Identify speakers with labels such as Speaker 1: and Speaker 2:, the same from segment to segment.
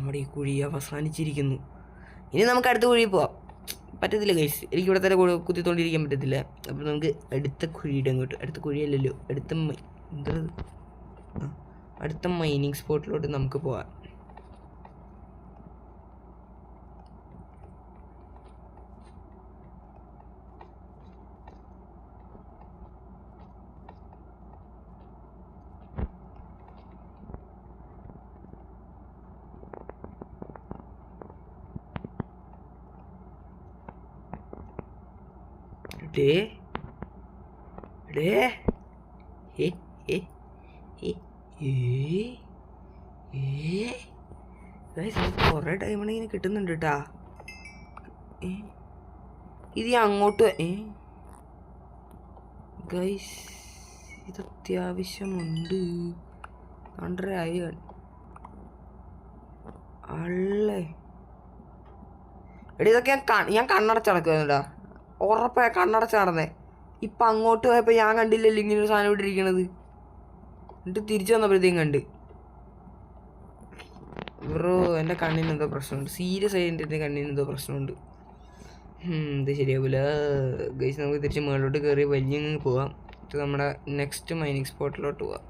Speaker 1: നമ്മുടെ ഈ കുഴി അവസാനിച്ചിരിക്കുന്നു. ഇനി നമുക്ക് അടുത്ത കുഴി പോവാം. പറ്റത്തില്ല ഗൈസ്, എനിക്ക് ഇവിടെ തന്നെ കുത്തിത്തോണ്ടിരിക്കാൻ പറ്റത്തില്ല. അപ്പോൾ നമുക്ക് അടുത്ത കുഴിയുടെ അങ്ങോട്ട്, അടുത്ത കുഴിയല്ലല്ലോ, അടുത്ത മൈനിങ് സ്പോട്ടിലോട്ട് നമുക്ക് പോവാം. കുറേ ഡയമണ്ട് ഇങ്ങനെ കിട്ടുന്നുണ്ട് കേട്ടാ. ഇത് അങ്ങോട്ട് ഗൈസ്, ഇത് അത്യാവശ്യമുണ്ട്. കണ്ടരായി അല്ലേ എടി, ഇതൊക്കെ ഞാൻ കണ്ണടച്ച് നടക്കുന്നുണ്ടാ. ഉറപ്പായ കണ്ണടച്ച് നടന്നേ. ഇപ്പം അങ്ങോട്ട് പോയപ്പോൾ ഞാൻ കണ്ടില്ലല്ലോ ഇങ്ങനൊരു സാധനം ഇവിടെ ഇരിക്കണത്. എന്നിട്ട് തിരിച്ചു വന്നപ്പോഴത്തേക്കും കണ്ട്. ബ്രോ, എൻ്റെ കണ്ണിന് എന്തോ പ്രശ്നമുണ്ട്. സീരിയസ് ആയി എൻ്റെ കണ്ണിന് എന്തോ പ്രശ്നമുണ്ട്. ഇത് ശരിയാവില്ല ഗൈസ്. നമുക്ക് തിരിച്ച് മുകളിലോട്ട് കയറി വലിയ പോവാം. നമ്മുടെ നെക്സ്റ്റ് മൈനിങ് സ്പോട്ടിലോട്ട് പോവാം.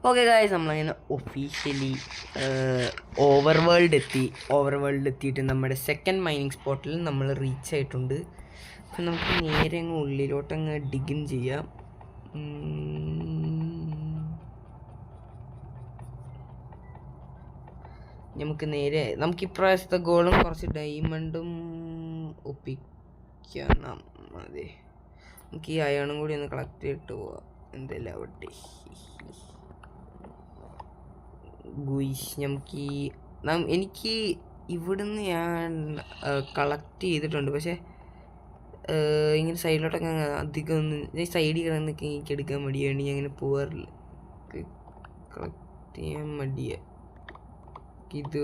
Speaker 1: ഓക്കെ ഗായ്സ്, നമ്മളങ്ങനെ ഒഫീഷ്യലി ഓവർ വേൾഡ് എത്തിയിട്ട് നമ്മുടെ സെക്കൻഡ് മൈനിങ് സ്പോട്ടിൽ നമ്മൾ റീച്ച് ആയിട്ടുണ്ട്. അപ്പം നമുക്ക് നേരെ അങ്ങ് ഉള്ളിലോട്ടങ്ങ് ഡിഗിൻ ചെയ്യാം. നമുക്കിപ്രാവശ്യത്തെ ഗോളും കുറച്ച് ഡയമണ്ടും ഒപ്പിക്കണം. അതെ, നമുക്ക് ഈ അയണും കൂടി ഒന്ന് കളക്ട് ചെയ്തിട്ട് പോവാം. എന്തെല്ലാം അവിടെ എനിക്ക് ഇവിടുന്ന് ഞാൻ കളക്ട് ചെയ്തിട്ടുണ്ട്. പക്ഷേ ഇങ്ങനെ സൈഡിലോട്ടൊക്കെ അധികം ഒന്നും സൈഡിൽ കിടന്നൊക്കെ എനിക്ക് എടുക്കാൻ മടിയാണ്. ഞാൻ അങ്ങനെ പോകാറില്ല. കളക്ട് ചെയ്യാൻ മടിയാണ്. ഇത്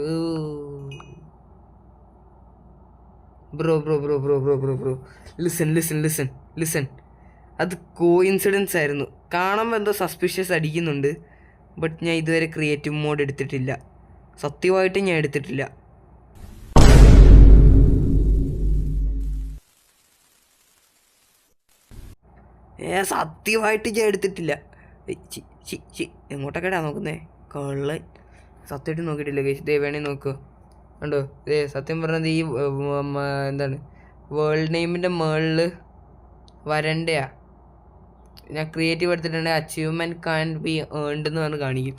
Speaker 1: ബ്രോ ലിസൺ. അത് കോയിൻസിഡൻസ് ആയിരുന്നു. കാണുമ്പോൾ എന്തോ സസ്പിഷ്യസ് അടിക്കുന്നുണ്ട്. ബട്ട് ഞാൻ ഇതുവരെ ക്രിയേറ്റീവ് മോഡ് എടുത്തിട്ടില്ല. സത്യമായിട്ട് ഞാൻ എടുത്തിട്ടില്ല. സത്യമായിട്ട് ഞാൻ എടുത്തിട്ടില്ല. എങ്ങോട്ടൊക്കെയാ നോക്കുന്നേ? കള്ളൻ. സത്യമായിട്ട് നോക്കിയിട്ടില്ല ഗൈസ്. ദേ വേണേ നോക്കുക. കണ്ടോ? സത്യം പറഞ്ഞത് ഈ എന്താണ് വേൾഡ് നെയിമിൻ്റെ മുകളിൽ വരണ്ടയാ. ഞാൻ ക്രിയേറ്റീവ് എടുത്തിട്ടുണ്ട്. അച്ചീവ്മെൻറ്റ് കാൻ ബി ഏൺഡ് എന്ന് പറഞ്ഞ് കാണിക്കും.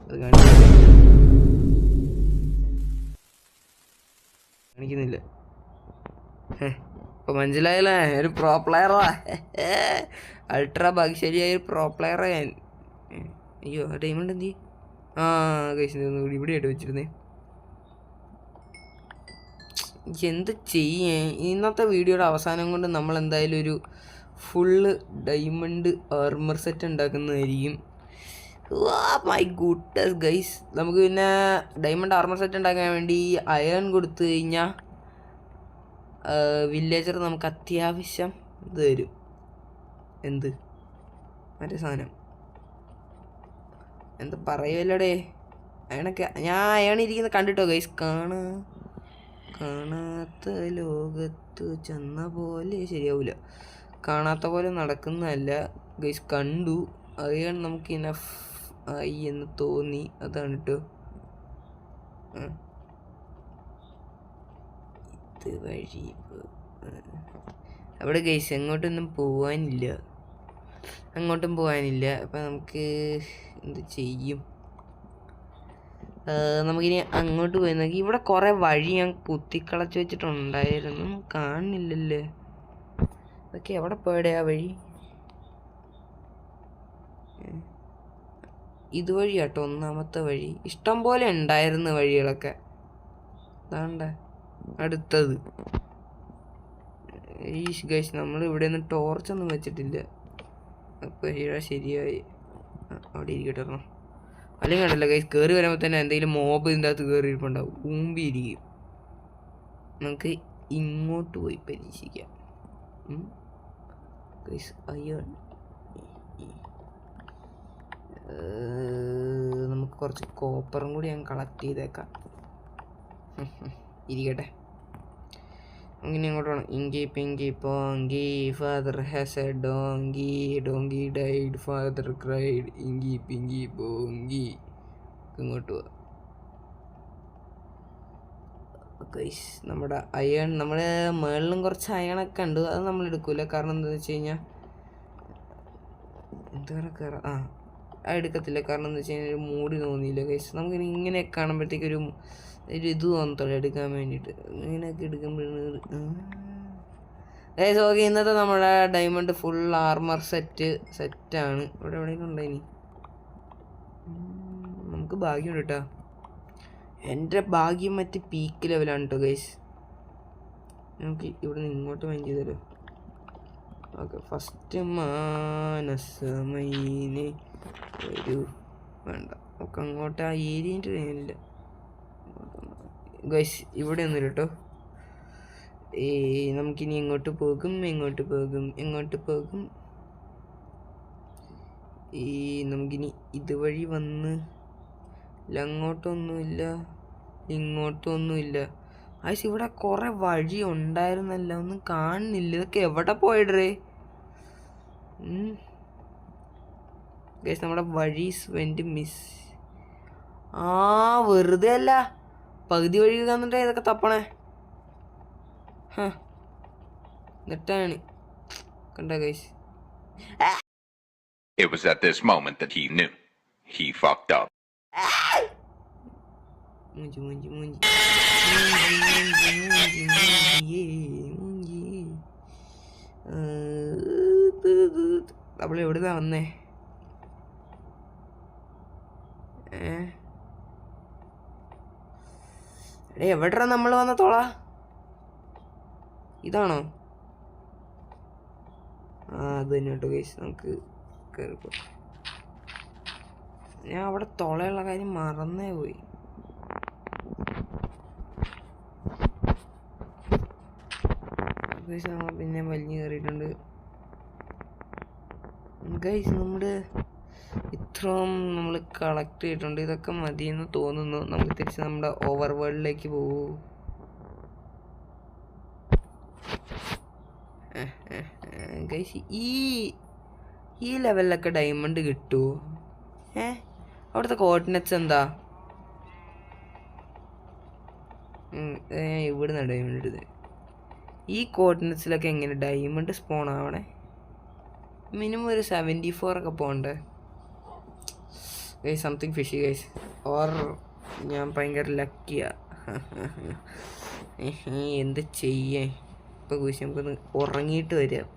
Speaker 1: അത് കാണിക്കുന്നില്ല. ഇപ്പം മനസ്സിലായല്ലേ, ഒരു പ്രോ പ്ലെയറാ. അൾട്രാ ഭാഗ്യശാലിയായ ഒരു പ്രോ പ്ലെയറാ ഞാൻ. അയ്യോ, ഡയമണ്ട് എന്തി? കഴിച്ചു ഇവിടെ ആയിട്ട് വെച്ചിരുന്നേ. എന്ത് ചെയ്യേ? ഇന്നത്തെ വീഡിയോയുടെ അവസാനം കൊണ്ട് നമ്മൾ എന്തായാലും ഒരു ഫുള്ള് ഡയമണ്ട് ആർമർ സെറ്റ് ഉണ്ടാക്കുന്നതായിരിക്കും. My goodness guys. നമുക്ക് പിന്നെ ഡയമണ്ട് ആർമർ സെറ്റ് ഉണ്ടാക്കാൻ വേണ്ടി അയൺ കൊടുത്തു കഴിഞ്ഞാൽ വില്ലേജർ നമുക്ക് അത്യാവശ്യം ഇത് തരും. എന്ത് മറ്റേ സാധനം എന്താ പറയുമല്ലോടേ അയാളൊക്കെ അയാളിരിക്കുന്ന കണ്ടിട്ടോ ഗൈസ്. കാണാത്ത ലോകത്ത് ചെന്ന പോലെ ശരിയാവില്ല. കാണാത്ത പോലെ നടക്കുന്നതല്ല ഗൈസ്, കണ്ടു. അതാണ് നമുക്ക് ഇനഫ് ആയി എന്ന് തോന്നി. അതാണ് കേട്ടോ. ഇത് വഴി അവിടെ ഗൈസ് അങ്ങോട്ടും പോവാനില്ല. അപ്പം നമുക്ക് എന്ത് ചെയ്യും? നമുക്കിനി അങ്ങോട്ട് പോയി നോക്കി. ഇവിടെ കുറേ വഴി ഞാൻ കുത്തിക്കളച്ച് വെച്ചിട്ടുണ്ടായിരുന്നു, കാണുന്നില്ലല്ലേ. അതൊക്കെ എവിടെ പോയടേ ആ വഴി? ഇതുവഴി കേട്ടോ ഒന്നാമത്തെ വഴി. ഇഷ്ടം പോലെ ഉണ്ടായിരുന്നു വഴികളൊക്കെ. അതാണ്ട അടുത്തത്. ഈ ഗൈസ് നമ്മൾ ഇവിടെ നിന്ന് ടോർച്ചൊന്നും വെച്ചിട്ടില്ല. അപ്പോൾ ശരിയായി അവിടെ ഇരിക്കട്ടെ. അല്ലെങ്കിൽ കണ്ടല്ലോ ഗൈസ്, കയറി വരുമ്പോൾ തന്നെ എന്തെങ്കിലും മോബ് ഇതിൻ്റെ അകത്ത് കയറി ഇരിപ്പുണ്ടാവും, ഊമ്പിയിരിക്കും. നമുക്ക് ഇങ്ങോട്ട് പോയി പരീക്ഷിക്കാം ഗൈസ്. അയ്യോ നമുക്ക് കുറച്ച് കോപ്പറും കൂടി ഞാൻ കളക്ട് ചെയ്തേക്കാം. ഇരിക്കട്ടെ. അങ്ങനെ അങ്ങോട്ട് വേണം. Inky pinky ponky father has a donkey donkey died father cried inky pinky ponky. ഇങ്ങോട്ട് പോവാം. ഗൈസ് നമ്മുടെ അയൺ, നമ്മുടെ മേളിലും കുറച്ച് അയണൊക്കെ ഉണ്ട്. അത് നമ്മൾ എടുക്കൂല. കാരണം എന്താണെന്ന് വെച്ച് കഴിഞ്ഞാൽ എന്താ കയറാം എടുക്കത്തില്ല. കാരണം എന്താ വെച്ച് കഴിഞ്ഞാൽ ഒരു മൂടി തോന്നിയില്ല ഗൈസ്. നമുക്കിനി ഇങ്ങനെ കാണുമ്പോഴത്തേക്ക് ഒരു ഇത് തോന്നത്തുള്ളൂ എടുക്കാൻ വേണ്ടിയിട്ട്. ഇങ്ങനെയൊക്കെ എടുക്കുമ്പോഴാണ് ഗൈസ്. ഓക്കെ, ഇന്നത്തെ നമ്മുടെ ഡയമണ്ട് ഫുൾ ആർമർ സെറ്റാണ്. ഇവിടെ എവിടെയെങ്കിലും ഉണ്ടായിനി. നമുക്ക് ഭാഗ്യമുണ്ട് കേട്ടോ. എൻ്റെ ഭാഗ്യം മറ്റ് പീക്ക് ലെവലാണ് കേട്ടോ ഗൈസ്. നമുക്ക് ഇവിടെ നിന്ന് ഇങ്ങോട്ട് മൈൻഡ് ചെയ്തല്ലോ. ഓക്കെ, ഫസ്റ്റ് മാനസമൈന് ഒരു വേണ്ട. ഒക്കെ അങ്ങോട്ട് ആ ഏരിയൻ്റെ ഇല്ല ഗൈസ്. ഇവിടെ ഒന്നുമില്ല കേട്ടോ. നമുക്കിനി എങ്ങോട്ട് പോകും? നമുക്കിനി ഇതുവഴി വന്ന് അങ്ങോട്ടൊന്നുമില്ല, ഇങ്ങോട്ടൊന്നുമില്ല. ആയിസ് ഇവിടെ കുറേ വഴി ഉണ്ടായിരുന്നല്ല, ഒന്നും കാണുന്നില്ല. ഇതൊക്കെ എവിടെ പോയിടേ ഗൈസ്? നമ്മുടെ വഴി വെന്റ് മിസ്. വെറുതെ അല്ല, പകുതി വഴി തന്നിട്ടേ ഇതൊക്കെ തപ്പണേ. എന്നിട്ടാണ് കണ്ട guys.
Speaker 2: It was at this moment that he knew he fucked up.
Speaker 1: നമ്മൾ എവിടുന്നാ വന്നേ? എവിടാ നമ്മൾ വന്ന തോള? ഇതാണോ? അത് തന്നെ കേട്ടോ ഗൈസ്. നമുക്ക് കയറിപ്പോ. ഞാൻ അവിടെ തുളയുള്ള കാര്യം മറന്നേ പോയി. നമ്മൾ പിന്നെ വലിഞ്ഞ് കയറിയിട്ടുണ്ട് ഗൈസ്. നമ്മുടെ ഇത്രയും നമ്മൾ കളക്ട് ചെയ്തിട്ടുണ്ട്. ഇതൊക്കെ മതിയെന്ന് തോന്നുന്നു. നമുക്ക് തിരിച്ച് നമ്മുടെ ഓവർ വേൾഡിലേക്ക് പോകൂ. ഗൈസ് ഈ ലെവലിലൊക്കെ ഡയമണ്ട് കിട്ടുമോ? അവിടുത്തെ കോർഡിനേറ്റ്സ് എന്താ? ഇവിടുന്ന് ഡയമണ്ട് എടുത്തത്. ഈ കോർഡിനേറ്റ്സിലൊക്കെ എങ്ങനെ ഡയമണ്ട് സ്പോൺ ആവണേ? മിനിമം ഒരു 74 ഒക്കെ പോകണ്ടേ guys? Something fishy guys. Or ഞാൻ ഭയങ്കര ലക്കിയാ. എന്ത് ചെയ്യേ? ഇപ്പോൾ കുശി നമുക്കൊന്ന് ഉറങ്ങിയിട്ട് വരാം.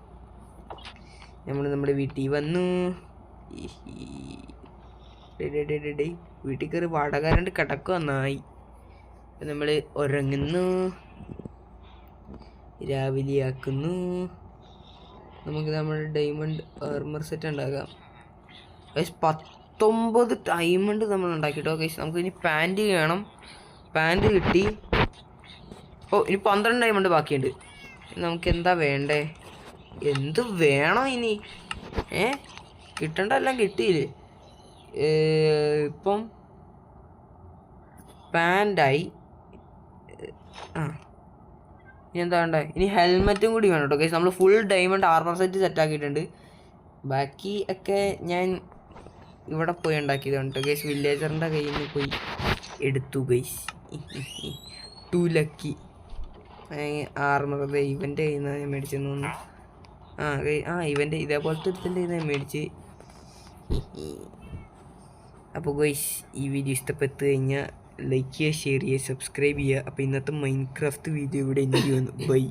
Speaker 1: നമ്മൾ നമ്മുടെ വീട്ടിൽ വന്നു. വീട്ടിൽ കയറി വാടകാരണ്ട് കിടക്കുക നായി. അപ്പം നമ്മൾ ഉറങ്ങുന്നു, രാവിലെ ആക്കുന്നു. നമുക്ക് നമ്മുടെ ഡയമണ്ട് ആർമർ സെറ്റ് ഉണ്ടാക്കാം ഗൈസ്. 19 ഡയമണ്ട് നമ്മൾ ഉണ്ടാക്കിട്ടോ ഗൈസ്. നമുക്ക് ഇനി പാൻറ് വേണം. പാൻറ് കിട്ടി. ഇനി 12 ഡയമണ്ട് ബാക്കിയുണ്ട്. നമുക്ക് എന്താ വേണ്ടേ? എന്ത് വേണോ ഇനി? കിട്ടണ്ടെല്ലാം കിട്ടിയില്ലേ? ഇപ്പം പാൻ്റായി. ഇനി എന്താ വേണ്ടേ? ഇനി ഹെൽമെറ്റും കൂടി വേണം കേട്ടോ ഗൈസ്. നമ്മൾ ഫുൾ ഡയമണ്ട് ആർമർ സെറ്റ് സെറ്റാക്കിയിട്ടുണ്ട്. ബാക്കി ഒക്കെ ഞാൻ ഇവിടെ പോയി ഉണ്ടാക്കിയതാണ് കേട്ടോ ഗൈസ്. വില്ലേജറിൻ്റെ കയ്യിൽ നിന്ന് പോയി എടുത്തു ഗൈസ്. ടു ലക്കി ആർമർ ഇവൻ്റെ കയ്യിൽ നിന്നാണ് ഞാൻ മേടിച്ചെന്ന് തോന്നുന്നു. ഇവൻ്റെ ഇതേപോലത്തെ ഒരുത്തിൻ്റെ കയ്യിൽ നിന്ന് ഞാൻ മേടിച്ച്. അപ്പോൾ ഗൈസ് ഈ വീഡിയോ ഇഷ്ടപ്പെട്ട് കഴിഞ്ഞാൽ ലൈക്ക് ചെയ്യുക, ഷെയർ ചെയ്യുക, സബ്സ്ക്രൈബ് ചെയ്യുക. അപ്പോൾ ഇന്നത്തെ മൈൻക്രാഫ്റ്റ് വീഡിയോ ഇവിടെ എനിക്ക് വന്നു. ബൈ.